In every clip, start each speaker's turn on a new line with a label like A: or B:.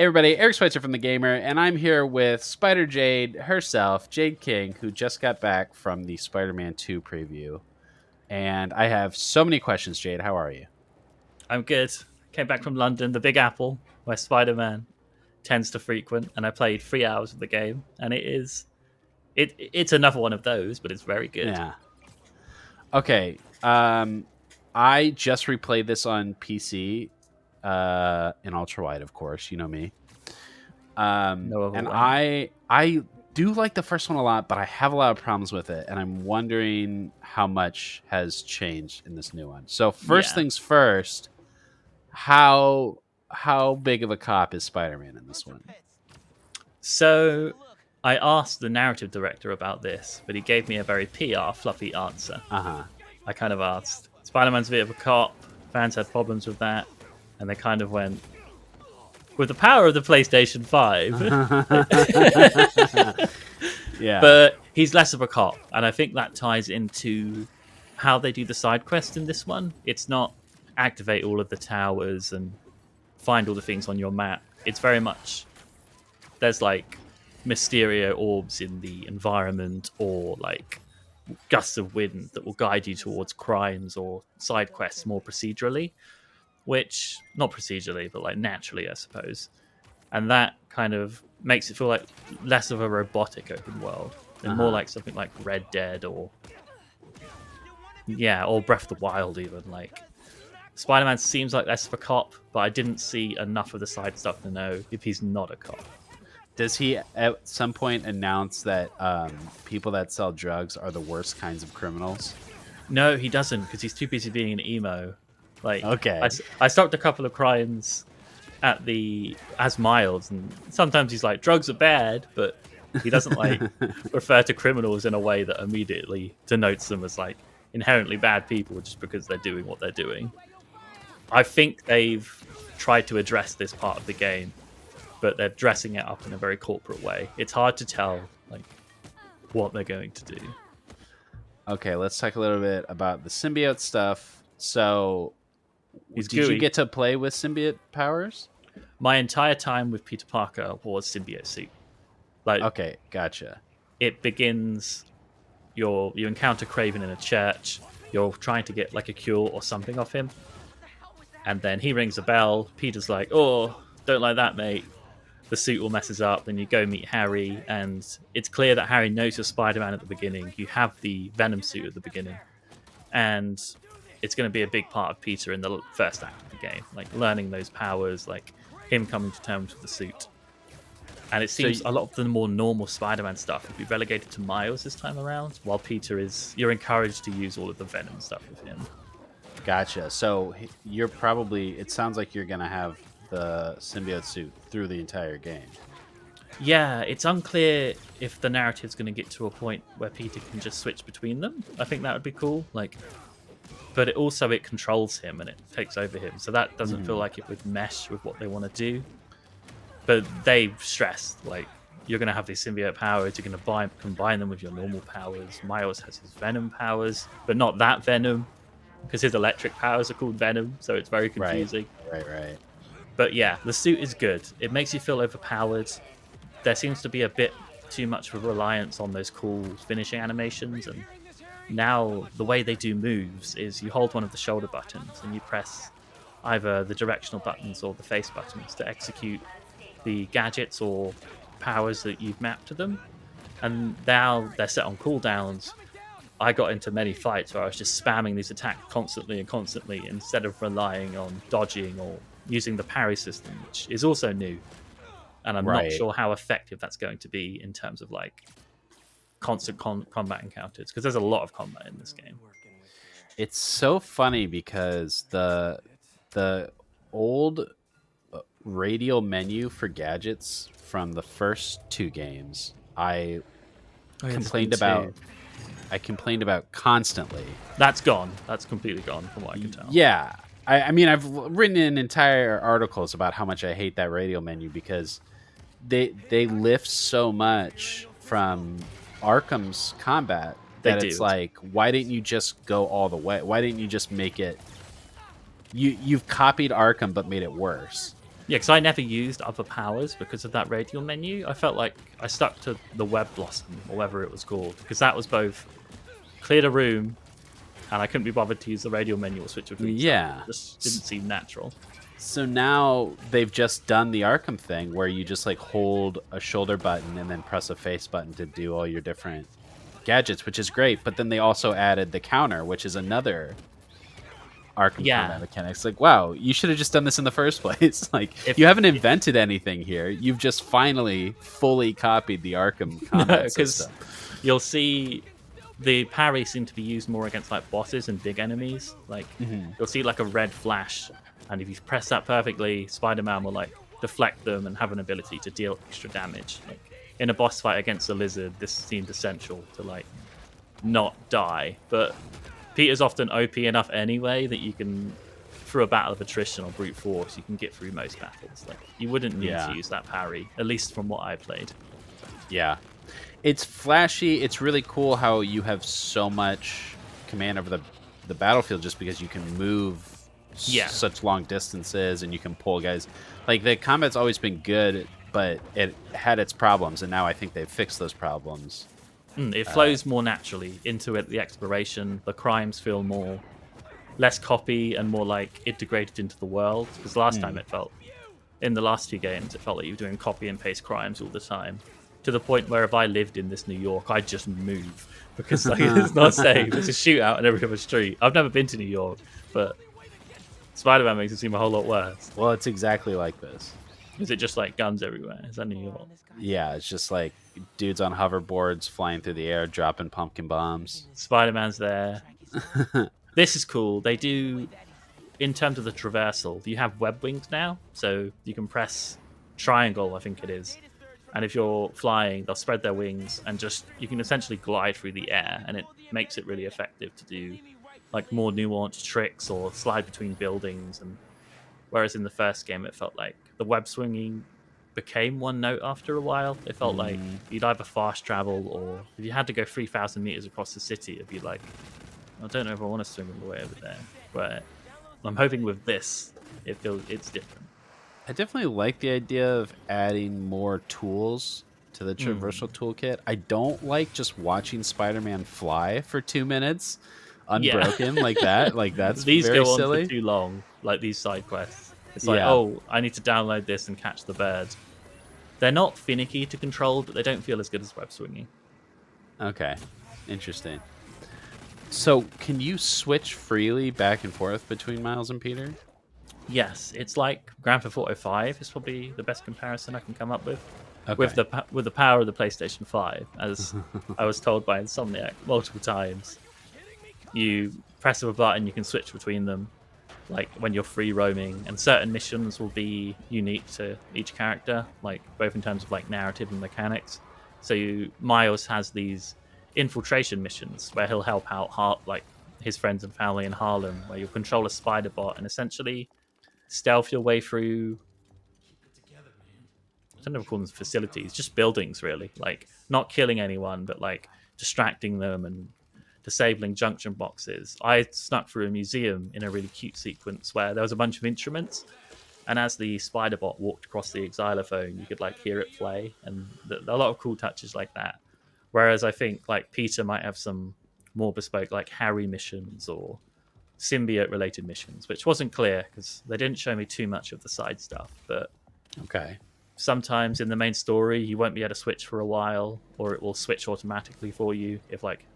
A: everybody, Eric Schweitzer from The Gamer, and I'm here with Spider Jade herself, Jade King, who just got back from the Spider-Man 2 preview. And I have so many questions, Jade. How are you?
B: I'm good. Came back from London, the Big Apple, where Spider-Man tends to frequent, and I played 3 hours of the game, and it's another one of those, but it's very good.
A: Yeah. Okay. I just replayed this on PC, in ultra wide, of course. You know me.
B: No other
A: And
B: way.
A: I do like the first one a lot, but I have a lot of problems with it, and I'm wondering how much has changed in this new one. So first
B: Yeah.
A: things first, how big of a cop is Spider-Man in this one?
B: So I asked the narrative director about this, but he gave me a very PR fluffy answer.
A: Uh-huh.
B: I kind of asked, Spider-Man's a bit of a cop, fans had problems with that, and they kind of went, with the power of the PlayStation 5.
A: Yeah.
B: But he's less of a cop, and I think that ties into how they do the side quest in this one. It's not activate all of the towers and find all the things on your map. It's very much there's like Mysterio orbs in the environment, or like gusts of wind that will guide you towards crimes or side quests more procedurally, which not procedurally but like naturally, I suppose. And that kind of makes it feel like less of a robotic open world and more like something like Red Dead or Breath of the Wild. Even like Spider-Man seems like less of a cop, but I didn't see enough of the side stuff to know if he's not a cop.
A: Does he at some point announce that people that sell drugs are the worst kinds of criminals?
B: No, he doesn't, because he's too busy being an emo. Like,
A: Okay.
B: I stopped a couple of crimes as Miles, and sometimes he's like, drugs are bad, but he doesn't like refer to criminals in a way that immediately denotes them as like inherently bad people just because they're doing what they're doing. I think they've tried to address this part of the game, but they're dressing it up in a very corporate way. It's hard to tell like what they're going to do.
A: Okay, let's talk a little bit about the symbiote stuff. So,
B: He's
A: did you
B: gooey.
A: get to play with symbiote powers?
B: My entire time with Peter Parker was symbiote suit. Like,
A: Okay, gotcha.
B: it begins. You encounter Craven in a church. You're trying to get like a cure or something off him, and then he rings a bell. Peter's like, "Oh, don't like that, mate." The suit all messes up. Then you go meet Harry, and it's clear that Harry knows you're Spider-Man at the beginning. You have the Venom suit at the beginning, and it's going to be a big part of Peter in the first act of the game, like learning those powers, like him coming to terms with the suit. And it seems a lot of the more normal Spider-Man stuff will be relegated to Miles this time around, while you're encouraged to use all of the Venom stuff with him.
A: Gotcha. So you're probably. It sounds like you're gonna have the symbiote suit through the entire game.
B: Yeah, it's unclear if the narrative's going to get to a point where Peter can just switch between them. I think that would be cool. But it controls him and it takes over him, so that doesn't feel like it would mesh with what they want to do. But they stressed like you're going to have these symbiote powers. You're going to combine them with your normal powers. Miles has his Venom powers, but not that Venom, because his electric powers are called Venom, so it's very confusing.
A: Right.
B: But yeah, the suit is good. It makes you feel overpowered. There seems to be a bit too much of a reliance on those cool finishing animations, and now the way they do moves is you hold one of the shoulder buttons and you press either the directional buttons or the face buttons to execute the gadgets or powers that you've mapped to them. And now they're set on cooldowns. I got into many fights where I was just spamming these attacks constantly instead of relying on dodging or using the parry system, which is also new. And I'm not sure how effective that's going to be in terms of like constant combat encounters, because there's a lot of combat in this game.
A: It's so funny because the old radial menu for gadgets from the first two games I complained about constantly.
B: That's gone. That's completely gone from what I can tell.
A: Yeah. I mean, I've written in entire articles about how much I hate that radial menu because they lift so much from Arkham's combat that it's like, why didn't you just go all the way? Why didn't you just make it? You've copied Arkham but made it worse.
B: Yeah, because I never used other powers because of that radial menu. I felt like I stuck to the web blossom, or whatever it was called, because that was both cleared a room, and I couldn't be bothered to use the radial menu or switch between stuff.
A: Yeah.
B: It just didn't seem natural.
A: So now they've just done the Arkham thing where you just like hold a shoulder button and then press a face button to do all your different gadgets, which is great. But then they also added the counter, which is another Arkham combat
B: Yeah,
A: mechanics. Like, wow, you should have just done this in the first place. Like, you
B: if
A: haven't invented anything here. You've just finally fully copied the Arkham combat
B: because
A: system.
B: you'll see the parry seem to be used more against like bosses and big enemies. Like
A: Mhm.
B: you'll see like a red flash, and if you press that perfectly, Spider-Man will like deflect them and have an ability to deal extra damage. Like in a boss fight against a lizard, this seemed essential to like not die. But Peter's often OP enough anyway that you can, through a battle of attrition or brute force, you can get through most battles. Like you wouldn't need to
A: Yeah.
B: use that parry, at least from what I played.
A: Yeah. It's flashy. It's really cool how you have so much command over the battlefield just because you can move
B: Yeah,
A: such long distances and you can pull guys. Like the combat's always been good, but it had its problems, and now I think they've fixed those problems.
B: It
A: Uh,
B: flows more naturally into it. The exploration, the crimes feel more less copy and more like integrated into the world. Because last time
A: mm.
B: it felt, in the last two games, it felt like you were doing copy and paste crimes all the time. To the point where if I lived in this New York, I'd just move because like it's not safe. It's a shootout in every other street. I've never been to New York, but Spider-Man makes it seem a whole lot worse.
A: Well, it's exactly like this.
B: Is it just like guns everywhere? Is that New York?
A: Yeah, it's just like dudes on hoverboards flying through the air, dropping pumpkin bombs.
B: Spider-Man's there. This is cool. They do, in terms of the traversal, you have web wings now, so you can press triangle, I think it is, and if you're flying, they'll spread their wings and just you can essentially glide through the air, and it makes it really effective to do like more nuanced tricks or slide between buildings. And whereas in the first game, it felt like the web swinging became one note after a while. It felt like
A: Mm.
B: you'd either fast travel or if you had to go 3,000 meters across the city, it'd be like, I don't know if I want to swing all the way over there. But I'm hoping with this, it's different.
A: I definitely like the idea of adding more tools to the
B: Mm.
A: traversal toolkit. I don't like just watching Spider-Man fly for 2 minutes
B: Yeah,
A: unbroken like that. Like that's
B: these
A: very
B: go on for
A: silly.
B: too long. Like these side quests, it's like,
A: Yeah.
B: oh, I need to download this and catch the bird. They're not finicky to control, but they don't feel as good as web swinging.
A: Okay. Interesting. So, can you switch freely back and forth between Miles and Peter?
B: Yes, it's like Grand Theft Auto 5 is probably the best comparison I can come up with
A: Okay.
B: the power of the PlayStation 5, as I was told by Insomniac multiple times. You press a button, you can switch between them, like when you're free roaming, and certain missions will be unique to each character, like both in terms of like narrative and mechanics. So Miles has these infiltration missions where he'll help out like his friends and family in Harlem, where you'll control a spider bot and essentially stealth your way through. I don't know if we call them facilities, just buildings, really. Like not killing anyone, but like distracting them and disabling junction boxes. I snuck through a museum in a really cute sequence where there was a bunch of instruments, and as the spider bot walked across the xylophone, you could like hear it play, and a lot of cool touches like that. Whereas I think like Peter might have some more bespoke like Harry missions or symbiote related missions, which wasn't clear because they didn't show me too much of the side stuff. But
A: Okay.
B: sometimes in the main story, you won't be able to switch for a while, or it will switch automatically for you if like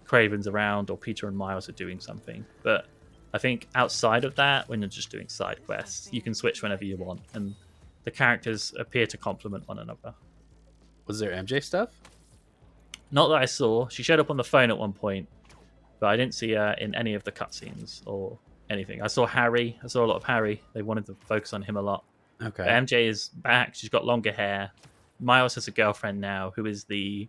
B: Craven's around or Peter and Miles are doing something. But I think outside of that, when you're just doing side quests, you can switch whenever you want, and the characters appear to complement one another.
A: Was there MJ stuff?
B: Not that I saw. She showed up on the phone at one point, but I didn't see her in any of the cutscenes or anything. I saw Harry. I saw a lot of Harry. They wanted to focus on him a lot. But
A: Okay.
B: MJ is back. She's got longer hair. Miles has a girlfriend now, who is the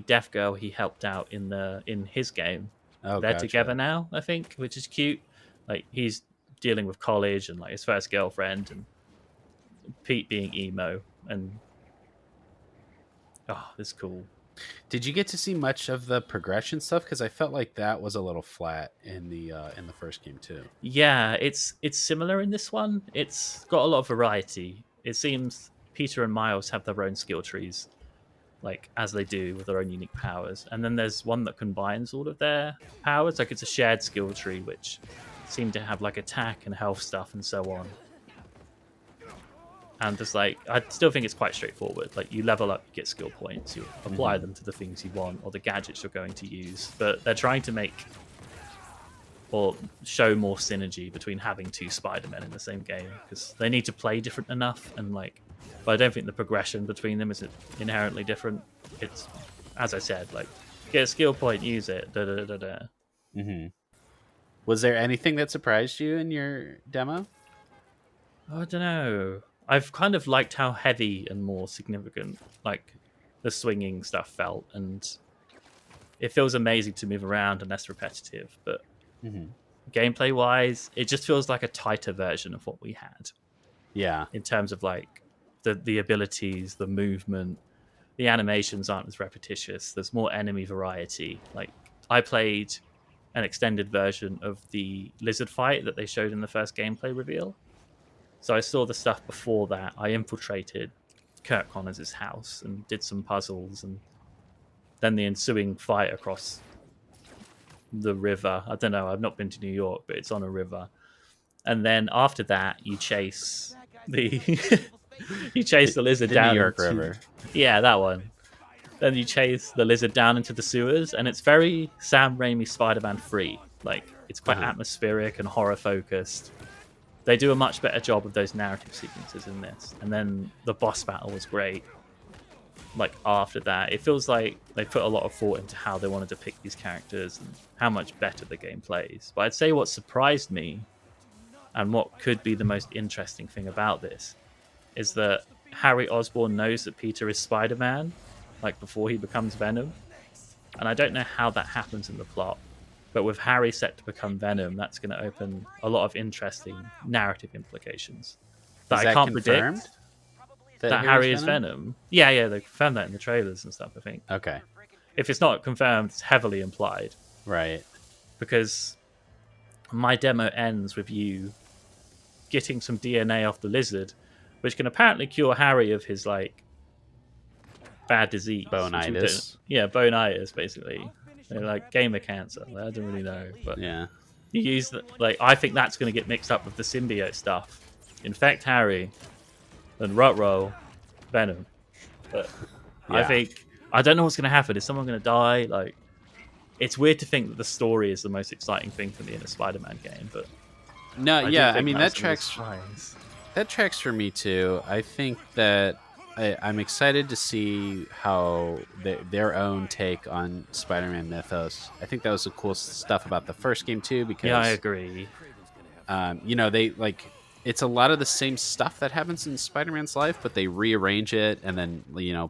B: deaf girl he helped out in his game.
A: Oh,
B: They're together
A: gotcha.
B: now, I think, which is cute. Like he's dealing with college and like his first girlfriend, and Pete being emo, and oh, this is cool.
A: Did you get to see much of the progression stuff? Because I felt like that was a little flat in the first game too.
B: Yeah, it's similar in this one. It's got a lot of variety. It seems Peter and Miles have their own skill trees, like as they do with their own unique powers. And then there's one that combines all of their powers. Like it's a shared skill tree, which seem to have like attack and health stuff and so on. And just like I still think it's quite straightforward. Like you level up, you get skill points, you apply
A: Hmm.
B: them to the things you want or the gadgets you're going to use. But they're trying to make or show more synergy between having two Spider-Men in the same game because they need to play different enough and like but I don't think the progression between them is inherently different. It's as I said, like get a skill point, use it. Da, da, da, da.
A: Hmm. Was there anything that surprised you in your demo?
B: I don't know. I've kind of liked how heavy and more significant like the swinging stuff felt, and it feels amazing to move around and less repetitive. But
A: Hmm.
B: gameplay wise, it just feels like a tighter version of what we had
A: Yeah.
B: in terms of like the abilities, the movement, the animations aren't as repetitious. There's more enemy variety. Like I played an extended version of the lizard fight that they showed in the first gameplay reveal. So I saw the stuff before that. I infiltrated Kirk Connors' house and did some puzzles, and then the ensuing fight across the river. I don't know. I've not been to New York, but it's on a river. And then after that, you chase the you chase
A: The,
B: the lizard
A: the New
B: down
A: York
B: into
A: River.
B: yeah that one. Then you chase the lizard down into the sewers, and it's very Sam Raimi Spider-Man free. Like it's quite
A: Uh-huh.
B: atmospheric and horror focused. They do a much better job of those narrative sequences in this. And then the boss battle was great. Like after that, it feels like they put a lot of thought into how they wanted to pick these characters and how much better the game plays. But I'd say what surprised me and what could be the most interesting thing about this is that Harry Osborn knows that Peter is Spider-Man, like before he becomes Venom. And I don't know how that happens in the plot. But with Harry set to become Venom, that's going to open a lot of interesting narrative implications that
A: Is
B: I
A: that
B: can't
A: confirmed
B: predict.
A: that
B: That
A: Harry's
B: Harry is
A: Venom?
B: Venom. Yeah, yeah, they confirmed that in the trailers and stuff, I think.
A: Okay.
B: If it's not confirmed, it's heavily implied
A: Right.
B: because my demo ends with you getting some DNA off the lizard, which can apparently cure Harry of his like bad disease, which we don't.
A: Bonitis.
B: Yeah, bonitis basically. They're like gamer cancer. I don't really know, but
A: Yeah.
B: you use the, like I think that's going to get mixed up with the symbiote stuff. Infect Harry and Rutro Venom, but I
A: Yeah.
B: think I don't know what's going to happen. Is someone going to die? Like it's weird to think that the story is the most exciting thing for me in a Spider-Man game, but
A: No,
B: I do
A: yeah, I
B: think
A: mean
B: that's
A: that
B: going to be a
A: tracks
B: surprise.
A: that tracks for me too. I think that I'm excited to see how their own take on Spider-Man mythos. I think that was the cool stuff about the first game too,
B: Yeah, I
A: because
B: agree.
A: they like it's a lot of the same stuff that happens in Spider-Man's life, but they rearrange it, and then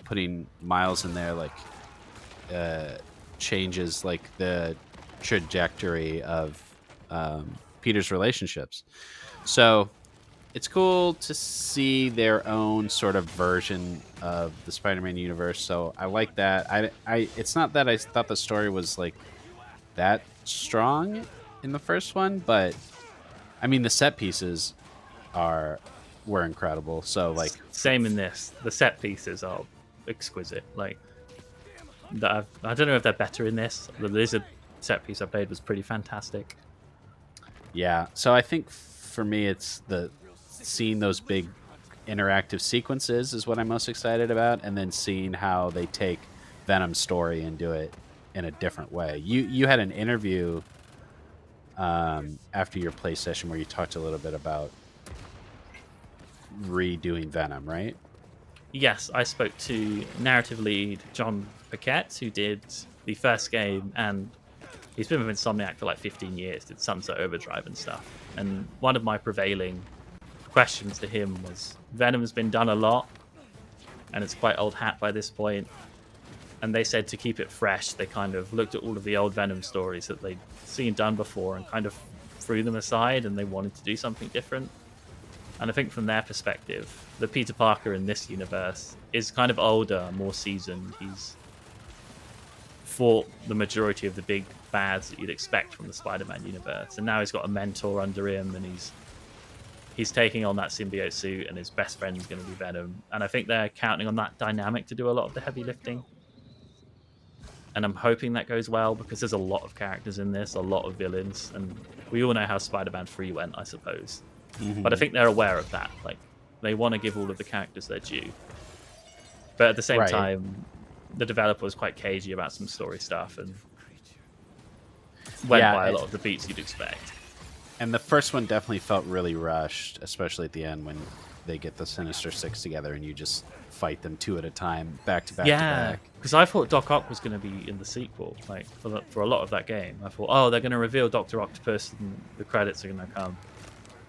A: putting Miles in there like uh, changes like the trajectory of Peter's relationships. So it's cool to see their own sort of version of the Spider-Man universe. So I like that. It's not that I thought the story was like that strong in the first one, but I mean the set pieces are were incredible. So like,
B: Same in this. The set pieces are exquisite. Like I don't know if they're better in this. The lizard set piece I played was pretty fantastic.
A: yeah. So I think for me, it's the seeing those big interactive sequences is what I'm most excited about, and then seeing how they take Venom's story and do it in a different way. You had an interview after your play session where you talked a little bit about redoing Venom, right?
B: Yes, I spoke to narrative lead John Paquette, who did the first game, and he's been with Insomniac for like 15 years, did Sunset Overdrive and stuff. And one of my prevailing questions to him was Venom's been done a lot, and it's quite old hat by this point. And they said to keep it fresh, they kind of looked at all of the old Venom stories that they'd seen done before and kind of threw them aside, and they wanted to do something different. And I think from their perspective, the Peter Parker in this universe is kind of older, more seasoned. He's fought the majority of the big bads that you'd expect from the Spider-Man universe, and now he's got a mentor under him, and he's taking on that symbiote suit, and his best friend's going to be Venom. And I think they're counting on that dynamic to do a lot of the heavy lifting. And I'm hoping that goes well because there's a lot of characters in this, a lot of villains, and we all know how Spider-Man 3 went, I suppose.
A: Mm-hmm.
B: But I think they're aware of that. Like, they want to give all of the characters their due. But at the same time, the developer was quite cagey about some story stuff and went by a lot of the beats you'd expect.
A: And the first one definitely felt really rushed, especially at the end when they get the Sinister Six together and you just fight them two at a time, back to back to back.
B: Because I thought Doc Ock was going to be in the sequel, like for a lot of that game. I thought, oh, they're going to reveal Dr. Octopus and the credits are going to come.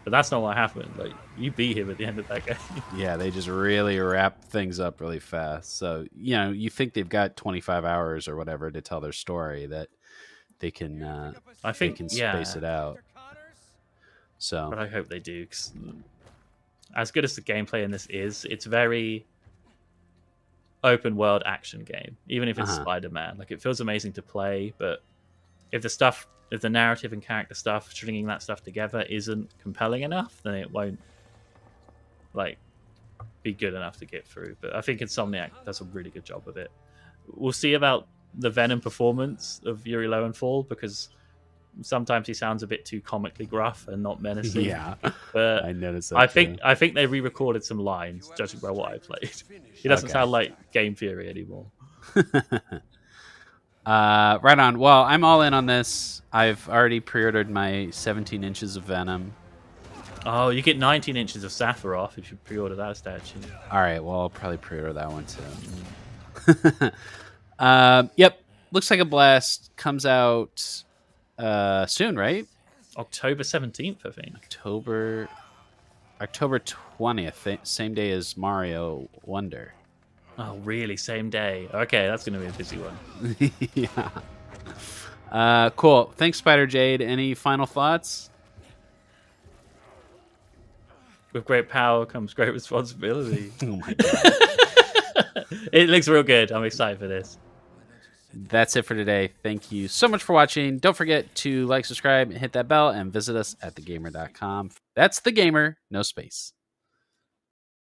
B: But that's not what happened. Like, you beat him at the end of that game.
A: Yeah, they just really wrap things up really fast. So, you know, you think they've got 25 hours or whatever to tell their story, that they can
B: I think
A: they can space it out. So,
B: but I hope they do. 'Cause as good as the gameplay in this is, it's very open world action game. Even if it's Spider-Man, like, it feels amazing to play. But if the narrative and character stuff, stringing that stuff together, isn't compelling enough, then it won't like be good enough to get through. But I think Insomniac does a really good job of it. We'll see about the Venom performance of Yuri Lowenthal, because sometimes he sounds a bit too comically gruff and not menacing.
A: Yeah,
B: but
A: I noticed that.
B: I think they re-recorded some lines, judging by what I played. He doesn't sound like Game Theory anymore.
A: Right on. Well, I'm all in on this. I've already pre-ordered my 17 inches of Venom.
B: Oh, you get 19 inches of Sephiroth if you pre-order that statue.
A: All right, well, I'll probably pre-order that one too. Yep, looks like a blast. Comes out soon, right?
B: October 17th, I think.
A: October 20th, same day as Mario Wonder.
B: Oh, really? Same day? Okay, that's going to be a busy one.
A: Yeah. Cool. Thanks, Spider Jade. Any final thoughts?
B: With great power comes great responsibility.
A: Oh my god.
B: It looks real good. I'm excited for this.
A: That's it for today. Thank you so much for watching. Don't forget to like, subscribe, and hit that bell, and visit us at thegamer.com. That's The Gamer, no space.